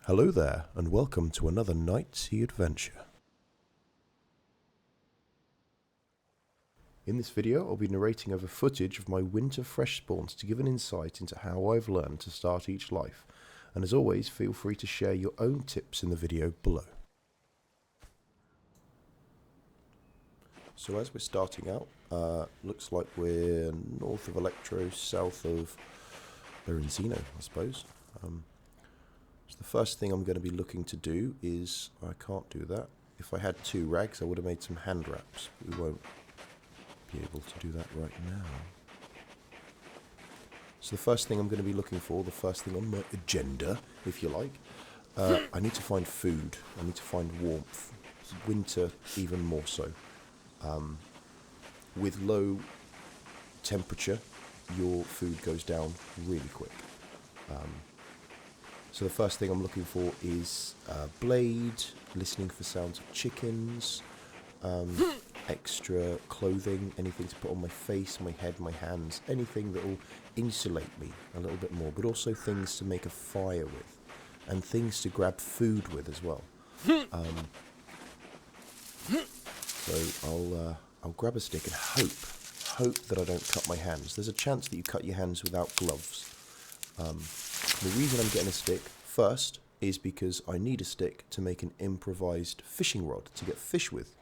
Hello there, and welcome to another KnightZ adventure. In this video, I'll be narrating over footage of my winter fresh spawns to give an insight into how I've learned to start each life, and as always, feel free to share your own tips in the video below. So as we're starting out, looks like we're north of Electro, south of Berenzino, I suppose. So the first thing I'm going to be looking to do is, I can't do that. If I had 2 rags, I would have made some hand wraps. We won't be able to do that right now. So the first thing I'm going to be looking for, the first thing on my agenda, if you like, I need to find food. I need to find warmth. Winter even more so. With low temperature, your food goes down really quick. So the first thing I'm looking for is blade, listening for sounds of chickens, extra clothing, anything to put on my face, my head, my hands, anything that will insulate me a little bit more, but also things to make a fire with, and things to grab food with as well. So I'll grab a stick and hope that I don't cut my hands. There's a chance that you cut your hands without gloves. The reason I'm getting a stick first is because I need a stick to make an improvised fishing rod to get fish with,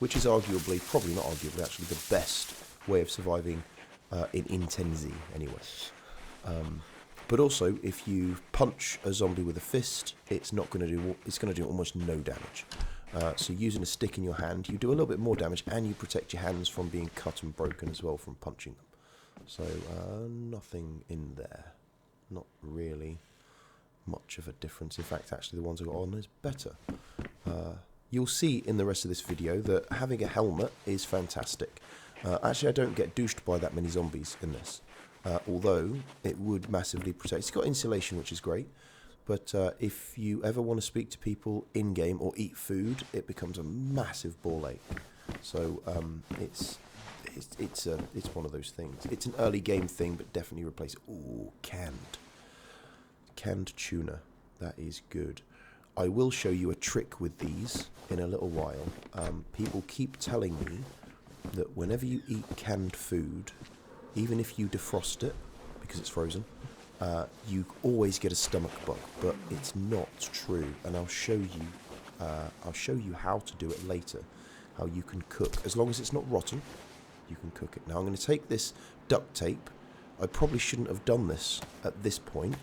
which is arguably, probably not arguably, actually the best way of surviving in IntenZ anyway. But also, if you punch a zombie with a fist, it's going to do almost no damage. So using a stick in your hand, you do a little bit more damage, and you protect your hands from being cut and broken as well from punching them. So nothing in there. Not really much of a difference. In fact, actually the ones I got on is better. You'll see in the rest of this video that having a helmet is fantastic. Actually, I don't get douched by that many zombies in this, although it would massively protect. It's got insulation, which is great, but if you ever want to speak to people in-game or eat food, it becomes a massive ball ache. So it's one of those things. It's an early game thing, but definitely replace. Ooh, canned tuna. That is good. I will show you a trick with these in a little while. People keep telling me that whenever you eat canned food, even if you defrost it because it's frozen, you always get a stomach bug. But it's not true, and I'll show you how to do it later. How you can cook as long as it's not rotten. You can cook it. Now I'm going to take this duct tape. I probably shouldn't have done this at this point,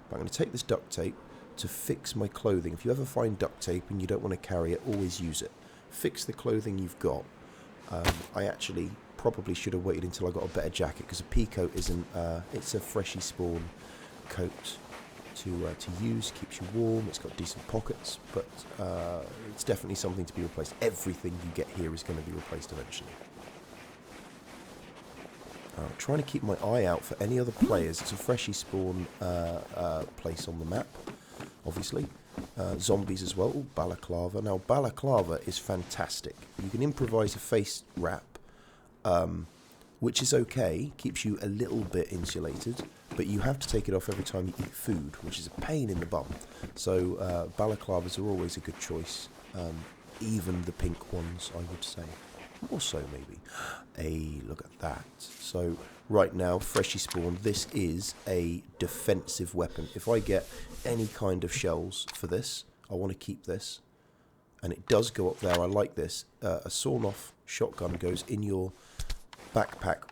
but I'm going to take this duct tape to fix my clothing. If you ever find duct tape and you don't want to carry it, always use it. Fix the clothing you've got. I actually probably should have waited until I got a better jacket, because a pea coat isn't. It's a Freshie-Spawn coat to use. Keeps you warm. It's got decent pockets, but it's definitely something to be replaced. Everything you get here is going to be replaced eventually. Trying to keep my eye out for any other players. It's a Freshie-Spawn place on the map, obviously. Zombies as well. Ooh, balaclava. Now, balaclava is fantastic. You can improvise a face wrap, which is okay. Keeps you a little bit insulated, but you have to take it off every time you eat food, which is a pain in the bum. So balaclavas are always a good choice. Even the pink ones, I would say. More so, maybe. Hey, look at that. So, right now, Freshie-Spawn, this is a defensive weapon. If I get any kind of shells for this, I want to keep this. And it does go up there. I like this. A sawn-off shotgun goes in your backpack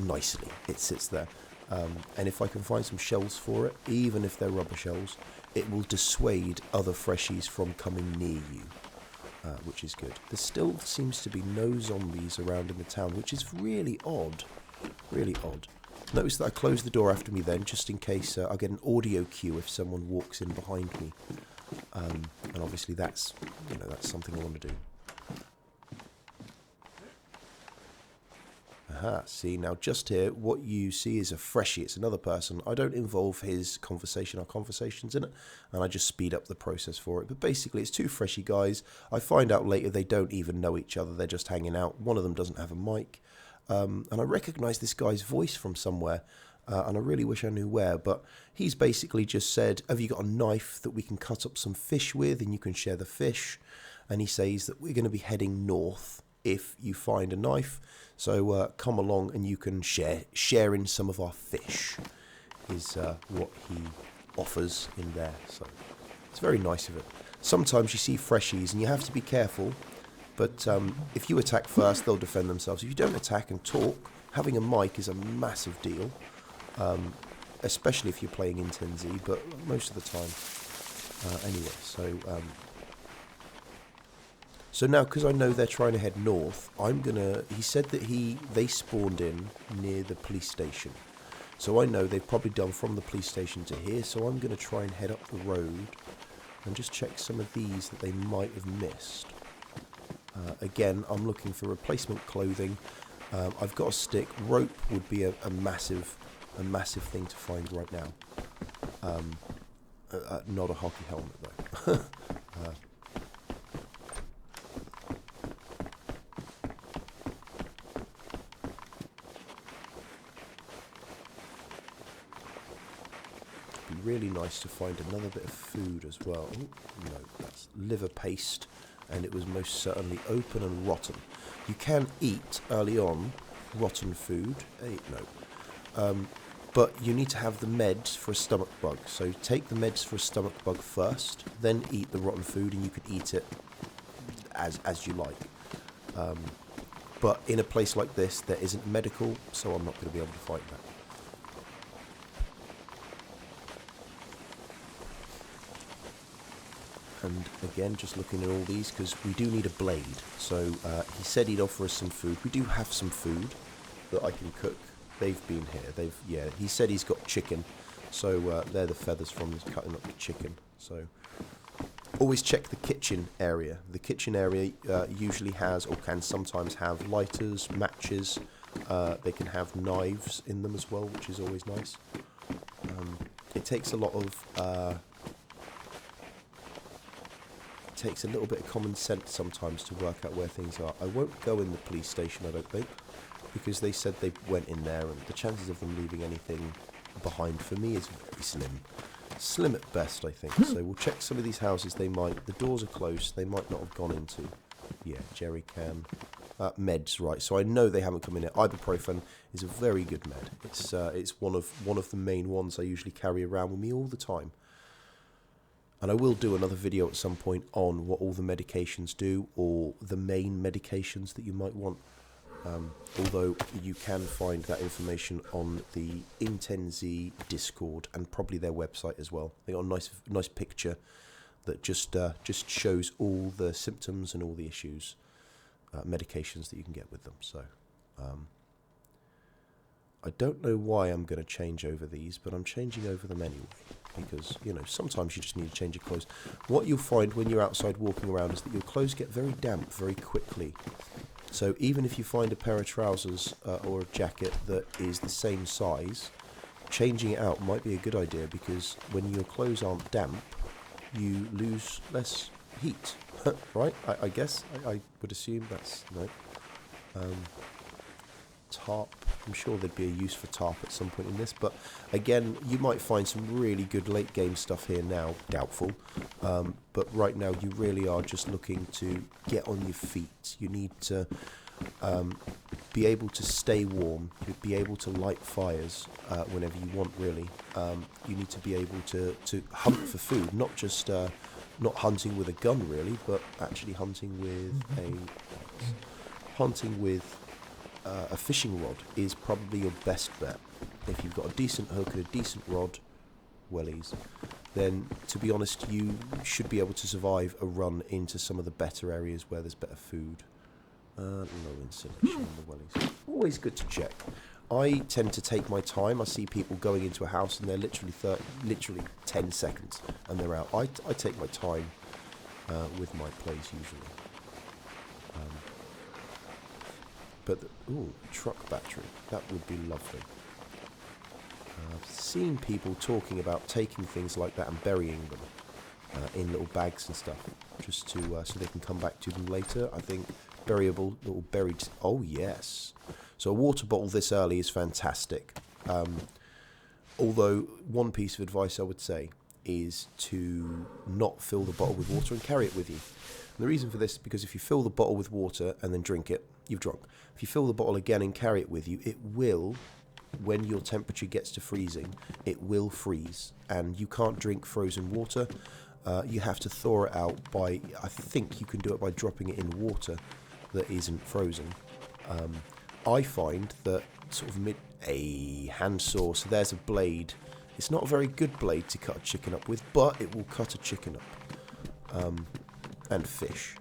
nicely. It sits there. And if I can find some shells for it, even if they're rubber shells, it will dissuade other Freshies from coming near you. Which is good. There still seems to be no zombies around in the town, which is really odd. Really odd. Notice that I closed the door after me then, just in case I get an audio cue if someone walks in behind me. And obviously that's something I want to do. Aha, see, now just here, what you see is a Freshie. It's another person. I don't involve his conversation or conversations in it, and I just speed up the process for it. But basically, it's 2 Freshie guys. I find out later they don't even know each other. They're just hanging out. One of them doesn't have a mic. And I recognise this guy's voice from somewhere. and I really wish I knew where, but he's basically just said, have you got a knife that we can cut up some fish with and you can share the fish? And he says that we're going to be heading north if you find a knife, so come along and you can share in some of our fish, is what he offers in there. So it's very nice of it. Sometimes you see freshies and you have to be careful, but if you attack first, they'll defend themselves. If you don't attack and talk, having a mic is a massive deal, especially if you're playing IntenZ, but most of the time. Anyway, so now, because I know they're trying to head north, he said that they spawned in near the police station. So I know they've probably done from the police station to here, so I'm going to try and head up the road and just check some of these that they might have missed. Again, I'm looking for replacement clothing. I've got a stick. Rope would be a massive thing to find right now. Not a hockey helmet though. It'd be really nice to find another bit of food as well. Ooh, no, that's liver paste, and it was most certainly open and rotten. You can eat early on rotten food. But you need to have the meds for a stomach bug. So take the meds for a stomach bug first, then eat the rotten food, and you can eat it as you like. But in a place like this, there isn't medical, so I'm not going to be able to fight that. And again, just looking at all these, because we do need a blade. So he said he'd offer us some food. We do have some food that I can cook. They've been here. He said he's got chicken. So they're the feathers from cutting up the chicken. So always check the kitchen area. The kitchen area usually has, or can sometimes have, lighters, matches. They can have knives in them as well, which is always nice. It takes a lot of... takes a little bit of common sense sometimes to work out where things are. I won't go in the police station, I don't think, because they said they went in there, and the chances of them leaving anything behind for me is very slim. Slim at best, I think. So we'll check some of these houses. The doors are closed, they might not have gone into. Yeah, jerry can. Meds, right. So I know they haven't come in here. Ibuprofen is a very good med. It's one of the main ones I usually carry around with me all the time. And I will do another video at some point on what all the medications do, or the main medications that you might want. Although you can find that information on the IntenZ Discord and probably their website as well. They got a nice picture that just shows all the symptoms and all the issues, medications that you can get with them. So I don't know why I'm going to change over these, but I'm changing over them anyway. Because, sometimes you just need to change your clothes. What you'll find when you're outside walking around is that your clothes get very damp very quickly. So even if you find a pair of trousers or a jacket that is the same size, changing it out might be a good idea, because when your clothes aren't damp, you lose less heat, right? I guess. I would assume that's... No. Tarp. I'm sure there'd be a use for tarp at some point in this, but again, you might find some really good late game stuff here now. Doubtful, but right now you really are just looking to get on your feet. You need to be able to stay warm. You'd be able to light fires whenever you want. Really, you need to be able to hunt for food, not just not hunting with a gun, really, but actually hunting with a fishing rod is probably your best bet. If you've got a decent hook and a decent rod, wellies, then to be honest, you should be able to survive a run into some of the better areas where there's better food. Low insulation on the wellies. Always good to check. I tend to take my time. I see people going into a house and they're literally 10 seconds and they're out. I take my time with my plays usually. But, truck battery. That would be lovely. I've seen people talking about taking things like that and burying them in little bags and stuff, just to so they can come back to them later. I think little buried... Oh, yes. So a water bottle this early is fantastic. Although, one piece of advice I would say is to not fill the bottle with water and carry it with you. And the reason for this is because if you fill the bottle with water and then drink it, you've drunk. If you fill the bottle again and carry it with you, it will, when your temperature gets to freezing, it will freeze. And you can't drink frozen water. You have to thaw it out by, I think you can do it by dropping it in water that isn't frozen. I find that sort of a handsaw, so there's a blade. It's not a very good blade to cut a chicken up with, but it will cut a chicken up. And fish.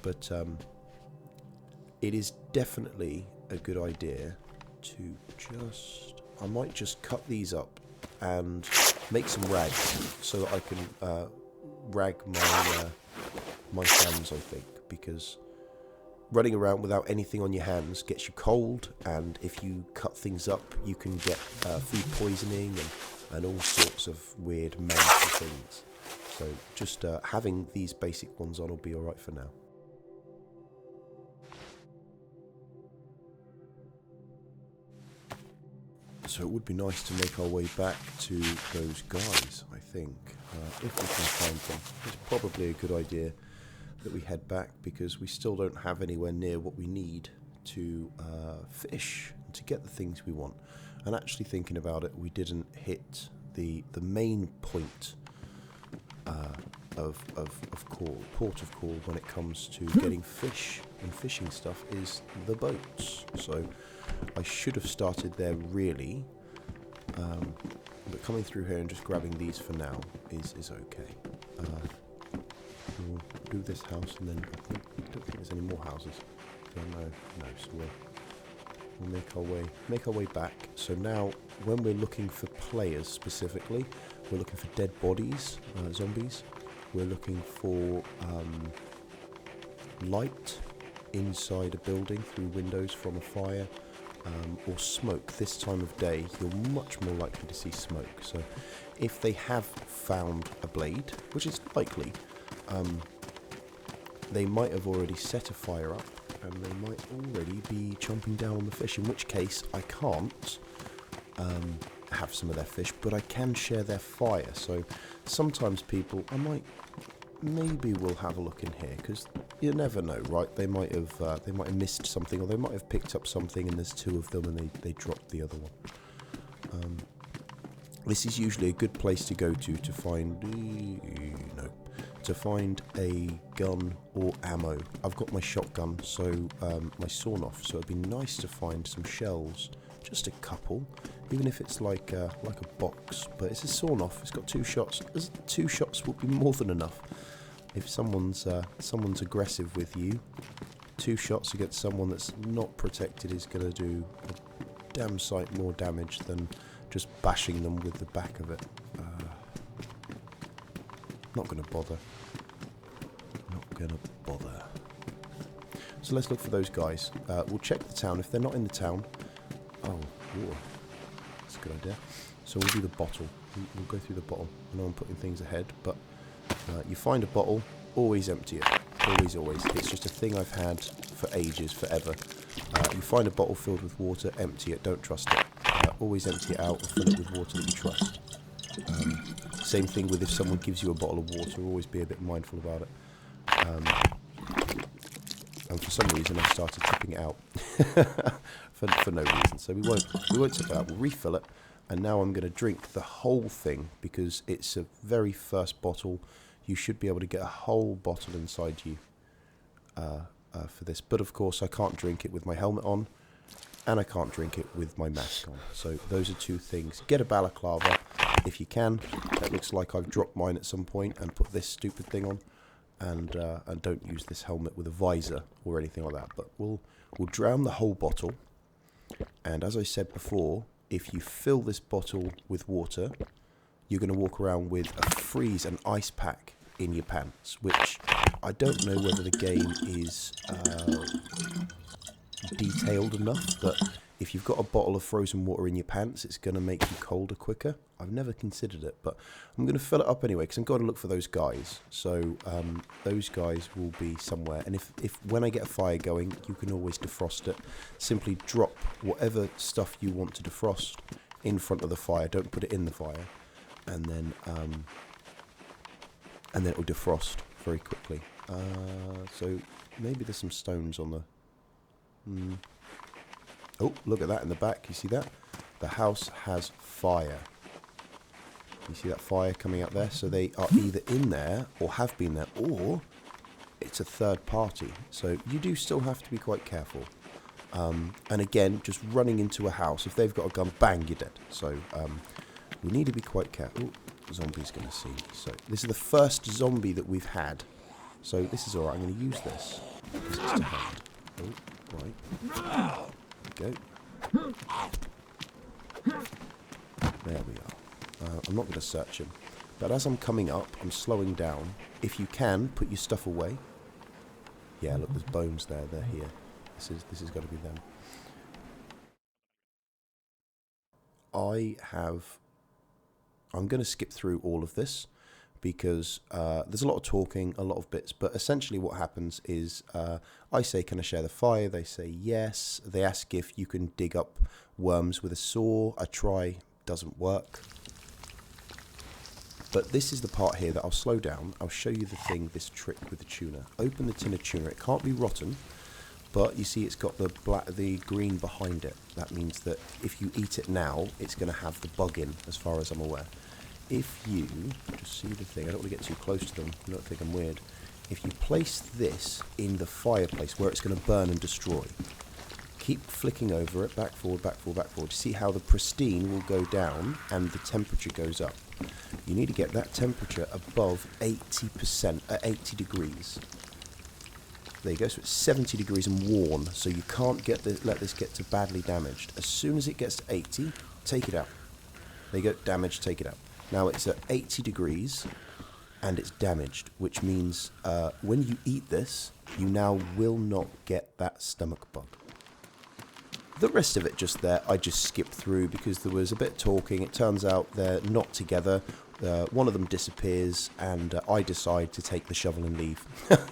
But it is definitely a good idea to I might just cut these up and make some rags so that I can rag my hands, I think, because running around without anything on your hands gets you cold, and if you cut things up you can get food poisoning and all sorts of weird mental things. So just having these basic ones on will be alright for now. So it would be nice to make our way back to those guys, I think, if we can find them. It's probably a good idea that we head back, because we still don't have anywhere near what we need to fish and to get the things we want. And actually thinking about it, we didn't hit the main point port of call when it comes to getting fish and fishing stuff is the boats. So I should have started there really, but coming through here and just grabbing these for now is okay. We'll do this house and then I don't think there's any more houses. No, so we'll make our way back. So now when we're looking for players specifically, we're looking for dead bodies, zombies. We're looking for light inside a building through windows from a fire, or smoke. This time of day, you're much more likely to see smoke. So if they have found a blade, which is likely, they might have already set a fire up, and they might already be chomping down on the fish, in which case I can't have some of their fish, but I can share their fire. So sometimes people, maybe we'll have a look in here, because you never know, right? They might have missed something, or they might have picked up something and there's two of them and they dropped the other one. This is usually a good place to go to find a gun or ammo. I've got my shotgun, so my sawn-off, so it'd be nice to find some shells, just a couple, even if it's like a box, but it's a sawn-off, it's got 2 shots. 2 shots will be more than enough. If someone's aggressive with you, 2 shots against someone that's not protected is going to do a damn sight more damage than just bashing them with the back of it. Not going to bother. So let's look for those guys. We'll check the town. If they're not in the town... that's a good idea. So we'll do the bottle. We'll go through the bottle. I know I'm putting things ahead, but you find a bottle, always empty it. Always. It's just a thing I've had for ages, forever. You find a bottle filled with water, empty it, don't trust it. Always empty it out and fill it with water that you trust. Same thing with if someone gives you a bottle of water, always be a bit mindful about it. And for some reason I started tipping it out for no reason. So we won't tip it out, we'll refill it. And now I'm going to drink the whole thing, because it's a very first bottle. You should be able to get a whole bottle inside you for this. But of course I can't drink it with my helmet on, and I can't drink it with my mask on. So those are 2 things. Get a balaclava if you can. It looks like I've dropped mine at some point and put this stupid thing on. And don't use this helmet with a visor or anything like that. But we'll drown the whole bottle. And as I said before, if you fill this bottle with water, you're going to walk around with a freeze and ice pack in your pants, which I don't know whether the game is detailed enough, but if you've got a bottle of frozen water in your pants, it's going to make you colder quicker. I've never considered it, but I'm going to fill it up anyway, because I'm going to look for those guys. So those guys will be somewhere, and if when I get a fire going, you can always defrost it. Simply drop whatever stuff you want to defrost in front of the fire. Don't put it in the fire, and then it will defrost very quickly. So maybe there's some stones on the. Oh, look at that in the back. You see that? The house has fire. You see that fire coming up there? So they are either in there or have been there, or it's a third party. So you do still have to be quite careful. And again, just running into a house, if they've got a gun, bang, you're dead. So we need to be quite careful. Ooh, zombie's going to see me. So this is the first zombie that we've had. So this is alright. I'm going to use this. It's just a hand. Oh, right. There we go. There we are. I'm not going to search him. But as I'm coming up, I'm slowing down. If you can, put your stuff away. Yeah, look, there's bones there. They're here. This is got to be them. I'm going to skip through all of this because there's a lot of talking, a lot of bits, but essentially what happens is I say, can I share the fire? They say yes. They ask if you can dig up worms with a saw. I try, doesn't work. But this is the part here that I'll slow down. I'll show you this trick with the tuna. Open the tin of tuna. It can't be rotten. But you see it's got the green behind it. That means that if you eat it now, it's going to have the bug in, as far as I'm aware. If you, just see the thing, I don't want to get too close to them, I don't think I'm weird. If you place this in the fireplace where it's going to burn and destroy, keep flicking over it, back, forward, back, forward, back, forward. See how the pristine will go down and the temperature goes up. You need to get that temperature above 80%, 80 degrees. There you go, so it's 70 degrees and worn, so you can't let this get to badly damaged. As soon as it gets to 80, take it out. There you go, damaged, take it out. Now it's at 80 degrees and it's damaged, which means when you eat this, you now will not get that stomach bug. The rest of it just there, I just skipped through because there was a bit of talking. It turns out they're not together. One of them disappears and I decide to take the shovel and leave.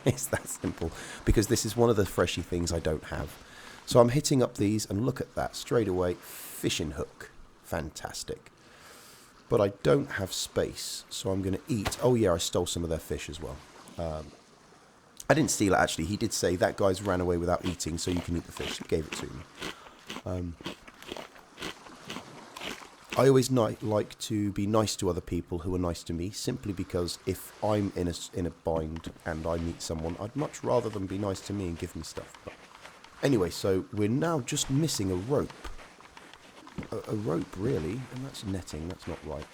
It's that simple, because this is one of the freshy things I don't have. So I'm hitting up these and look at that straight away. Fishing hook, fantastic. But I don't have space, so I'm going to eat. Oh yeah, I stole some of their fish as well. I didn't steal it actually. He did say that guy's ran away without eating, so you can eat the fish. He gave it to me. I always like to be nice to other people who are nice to me, simply because if I'm in a bind and I meet someone, I'd much rather them be nice to me and give me stuff. But anyway, so we're now just missing a rope. A rope, really, and that's netting, that's not right.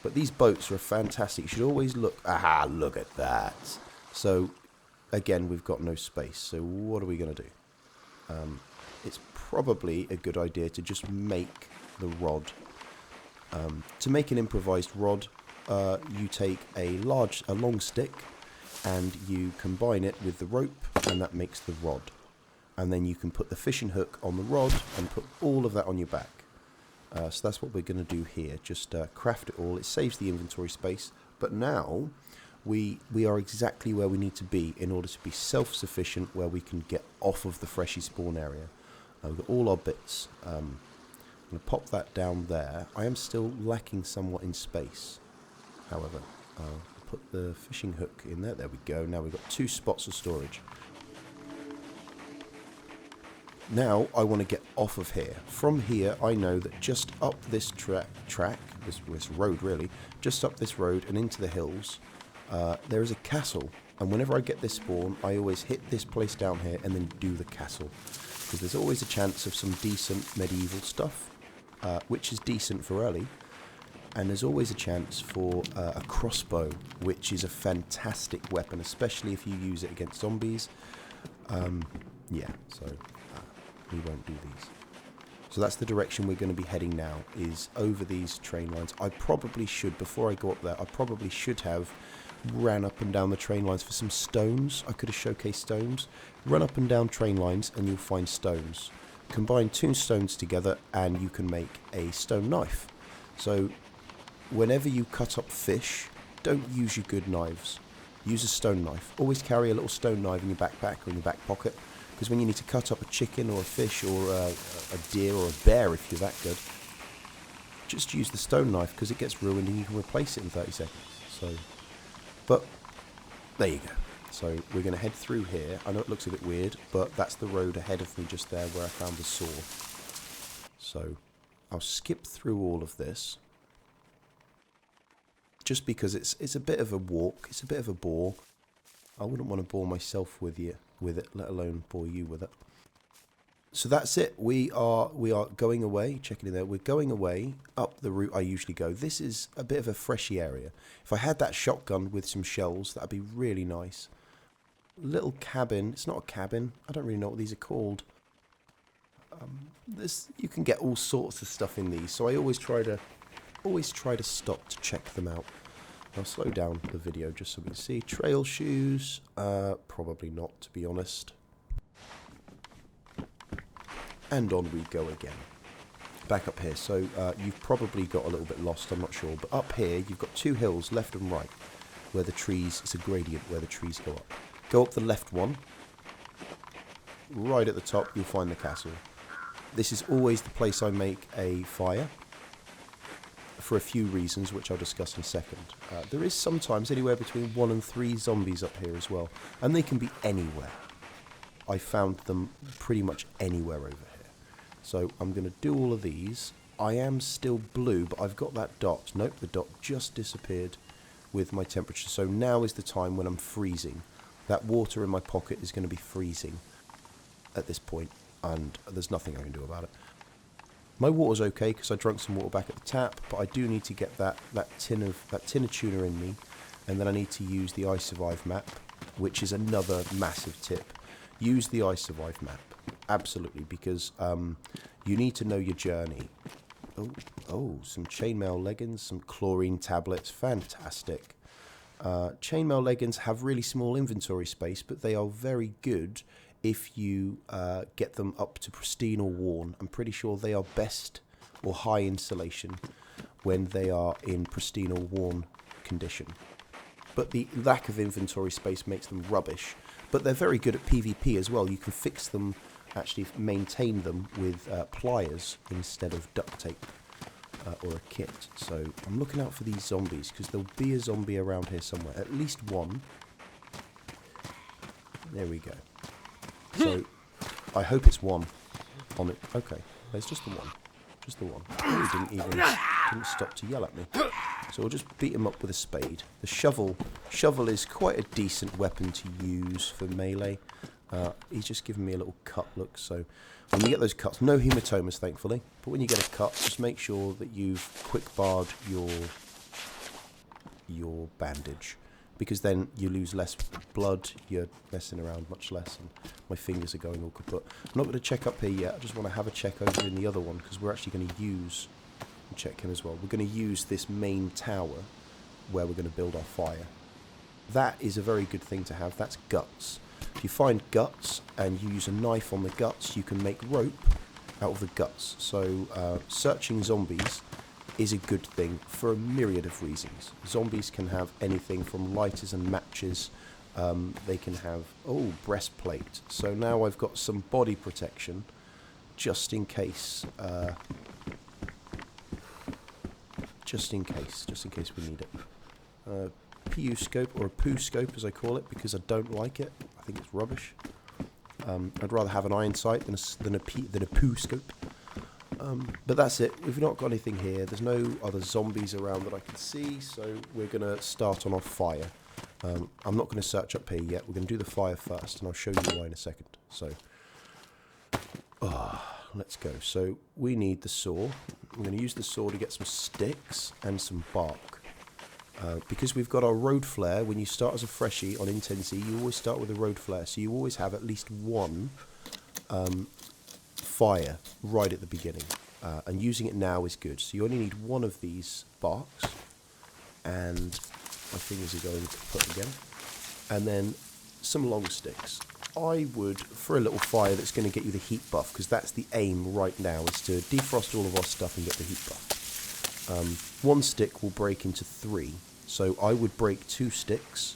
But these boats are fantastic. You should always look. Aha, look at that. So, again, we've got no space. So what are we going to do? It's probably a good idea to just make the rod. To make an improvised rod, you take a long stick and you combine it with the rope, and that makes the rod. And then you can put the fishing hook on the rod and put all of that on your back. So that's what we're going to do here. Just craft it all. It saves the inventory space. But now we are exactly where we need to be in order to be self-sufficient, where we can get off of the Freshie-Spawn area. We've got all our bits. I'm going to pop that down there. I am still lacking somewhat in space. However, I'll put the fishing hook in there. There we go. Now we've got 2 spots of storage. Now I want to get off of here. From here, I know that just up this this road really, just up this road and into the hills, there is a castle. And whenever I get this spawn, I always hit this place down here and then do the castle. Because there's always a chance of some decent medieval stuff, which is decent for early. And there's always a chance for a crossbow, which is a fantastic weapon, especially if you use it against zombies. Yeah, so we won't do these. So that's the direction we're going to be heading now, is over these train lines. I probably should, before I go up there, I probably should have ran up and down the train lines for some stones. I could have showcased stones. Run up and down train lines and you'll find stones. Combine 2 stones together and you can make a stone knife. So whenever you cut up fish, don't use your good knives. Use a stone knife. Always carry a little stone knife in your backpack or in your back pocket. Because when you need to cut up a chicken or a fish or a deer or a bear, if you're that good, just use the stone knife because it gets ruined and you can replace it in 30 seconds. So, but there you go. So we're going to head through here. I know it looks a bit weird, but that's the road ahead of me just there where I found the saw. So I'll skip through all of this. Just because it's a bit of a walk, it's a bit of a bore. I wouldn't want to bore myself with it, let alone bore you with it. So that's it. We are going away. Checking in there. We're going away up the route I usually go. This is a bit of a freshy area. If I had that shotgun with some shells, that'd be really nice. Little cabin. It's not a cabin. I don't really know what these are called. You can get all sorts of stuff in these. So I always try to stop to check them out. I'll slow down the video just so we can see. Trail shoes. Probably not, to be honest. And on we go again. Back up here. So you've probably got a little bit lost, I'm not sure. But up here, you've got two hills, left and right, where the trees, it's a gradient where the trees go up. Go up the left one. Right at the top, you'll find the castle. This is always the place I make a fire. For a few reasons, which I'll discuss in a second. There is sometimes anywhere between 1 and 3 zombies up here as well. And they can be anywhere. I found them pretty much anywhere over here. So I'm going to do all of these. I am still blue, but I've got that dot. Nope, the dot just disappeared with my temperature. So now is the time when I'm freezing. That water in my pocket is going to be freezing at this point, and there's nothing I can do about it. My water's okay because I drank some water back at the tap, but I do need to get that tin of tuna in me, and then I need to use the I Survive map, which is another massive tip. Use the I Survive map, absolutely, because you need to know your journey. Oh, some chainmail leggings, some chlorine tablets, fantastic. Chainmail leggings have really small inventory space, but they are very good if you get them up to pristine or worn. I'm pretty sure they are best or high insulation when they are in pristine or worn condition. But the lack of inventory space makes them rubbish. But they're very good at PvP as well. You can fix them, actually maintain them with pliers instead of duct tape or a kit. So I'm looking out for these zombies because there'll be a zombie around here somewhere. At least one. There we go. So I hope it's one on it. Okay, there's just the one. Just the one. Oh, he didn't stop to yell at me. So we'll just beat him up with a spade. The shovel is quite a decent weapon to use for melee. He's just giving me a little cut look. So when you get those cuts, no hematomas thankfully, but when you get a cut, just make sure that you've quick barred your bandage, because then you lose less blood, you're messing around much less, and my fingers are going all kaput. I'm not going to check up here yet. I just want to have a check over in the other one, because we're actually going to use, and check him as well, we're going to use this main tower where we're going to build our fire. That is a very good thing to have. That's guts. If you find guts and you use a knife on the guts, you can make rope out of the guts. So searching zombies is a good thing for a myriad of reasons. Zombies can have anything from lighters and matches. They can have, breastplate. So now I've got some body protection just in case. Just in case we need it. PU scope, or a poo scope as I call it, because I don't like it. I think it's rubbish. I'd rather have an iron sight than a poo scope. But that's it. We've not got anything here. There's no other zombies around that I can see, so we're going to start on our fire. I'm not going to search up here yet. We're going to do the fire first, and I'll show you why in a second. So, let's go. So we need the saw. I'm going to use the saw to get some sticks and some bark. Because we've got our road flare, when you start as a freshie on IntenZ, you always start with a road flare, so you always have at least one fire right at the beginning, and using it now is good. So you only need one of these barks, and my fingers are going kaput again, and then some long sticks. I would, for a little fire that's going to get you the heat buff, because that's the aim right now, is to defrost all of our stuff and get the heat buff. One stick will break into 3. So I would break 2 sticks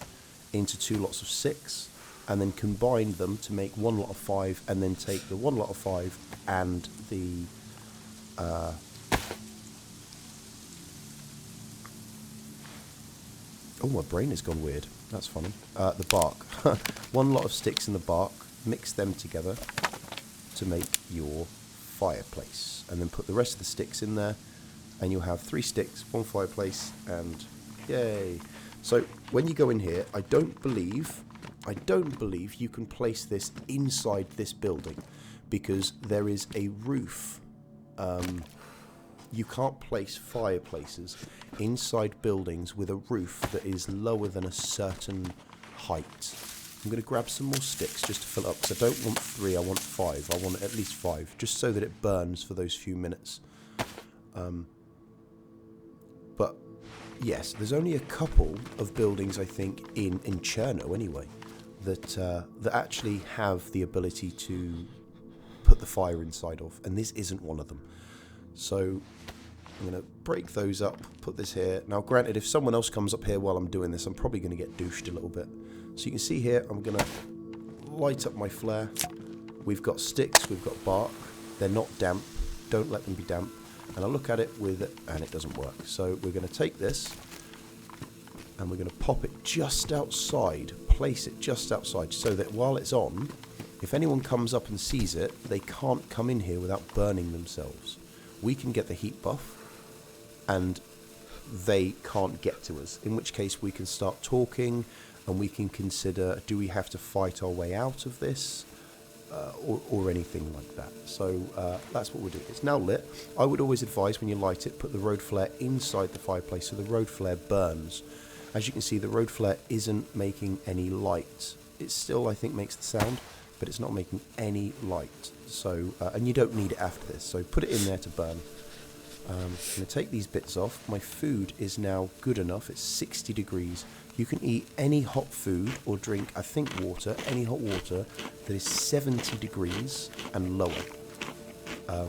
into 2 lots of 6, and then combine them to make 1 lot of 5, and then take the 1 lot of 5 and the Oh, my brain has gone weird. That's funny. The bark. One lot of sticks in the bark. Mix them together to make your fireplace. And then put the rest of the sticks in there. And you'll have 3 sticks, 1 fireplace, and yay. So when you go in here, I don't believe you can place this inside this building because there is a roof. You can't place fireplaces inside buildings with a roof that is lower than a certain height. I'm going to grab some more sticks just to fill up, because I don't want 3, I want 5. I want at least 5, just so that it burns for those few minutes. But yes, there's only a couple of buildings, I think, in Cherno anyway, that actually have the ability to put the fire inside of, and this isn't one of them. So I'm going to break those up, put this here. Now granted, if someone else comes up here while I'm doing this, I'm probably going to get douched a little bit. So you can see here, I'm going to light up my flare. We've got sticks, we've got bark. They're not damp, don't let them be damp. And I look at it with it, and it doesn't work. So we're going to take this, and we're going to pop it just outside, place it just outside, so that while it's on, if anyone comes up and sees it, they can't come in here without burning themselves. We can get the heat buff, and they can't get to us, in which case we can start talking, and we can consider, do we have to fight our way out of this, or anything like that. So that's what we're doing. It's now lit. I would always advise, when you light it, put the road flare inside the fireplace so the road flare burns. As you can see, the road flare isn't making any light. It still, I think, makes the sound, but it's not making any light. So, and you don't need it after this, so put it in there to burn. I'm going to take these bits off. My food is now good enough. It's 60 degrees. You can eat any hot food or drink, I think, water, any hot water that is 70 degrees and lower.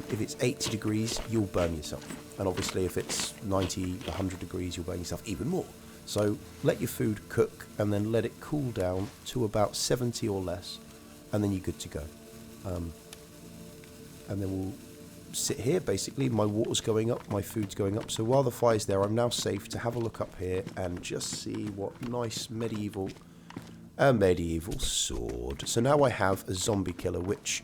If it's 80 degrees, you'll burn yourself. And obviously, if it's 90, 100 degrees, you'll burn yourself even more. So let your food cook and then let it cool down to about 70 or less, and then you're good to go. And then we'll sit here. Basically, my water's going up, my food's going up. So while the fire's there, I'm now safe to have a look up here and just see what nice medieval sword. So now I have a zombie killer, which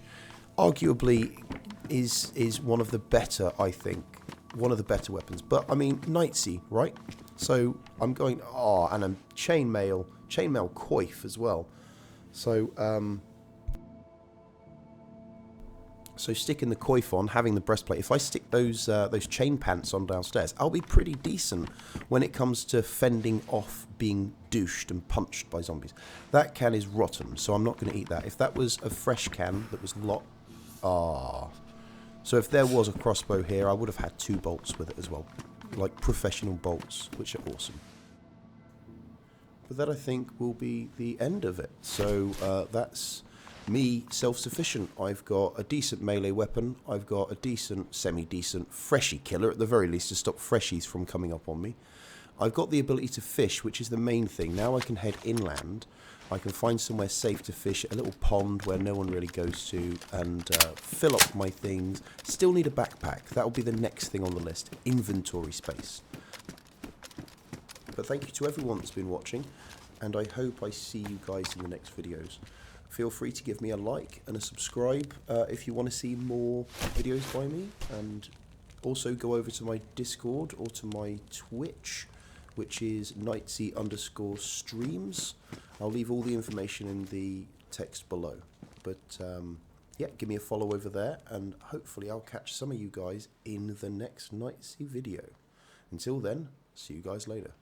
arguably is one of the better, I think, one of the better weapons. But I mean, KnightZ, right? So I'm going, and a chainmail coif as well. So so sticking the coif on, having the breastplate. If I stick those chain pants on downstairs, I'll be pretty decent when it comes to fending off being douched and punched by zombies. That can is rotten, so I'm not going to eat that. If that was a fresh can that was locked, so if there was a crossbow here, I would have had 2 bolts with it as well, like professional bolts, which are awesome. But that, I think, will be the end of it. So that's me, self-sufficient. I've got a decent melee weapon. I've got a decent, semi-decent freshie killer, at the very least, to stop freshies from coming up on me. I've got the ability to fish, which is the main thing. Now I can head inland. I can find somewhere safe to fish, a little pond where no one really goes to, and fill up my things. Still need a backpack. That'll be the next thing on the list. Inventory space. But thank you to everyone that's been watching, and I hope I see you guys in the next videos. Feel free to give me a like and a subscribe if you want to see more videos by me, and also go over to my Discord or to my Twitch, which is KnightZ_streams. I'll leave all the information in the text below. But yeah, give me a follow over there, and hopefully I'll catch some of you guys in the next KnightZ video. Until then, see you guys later.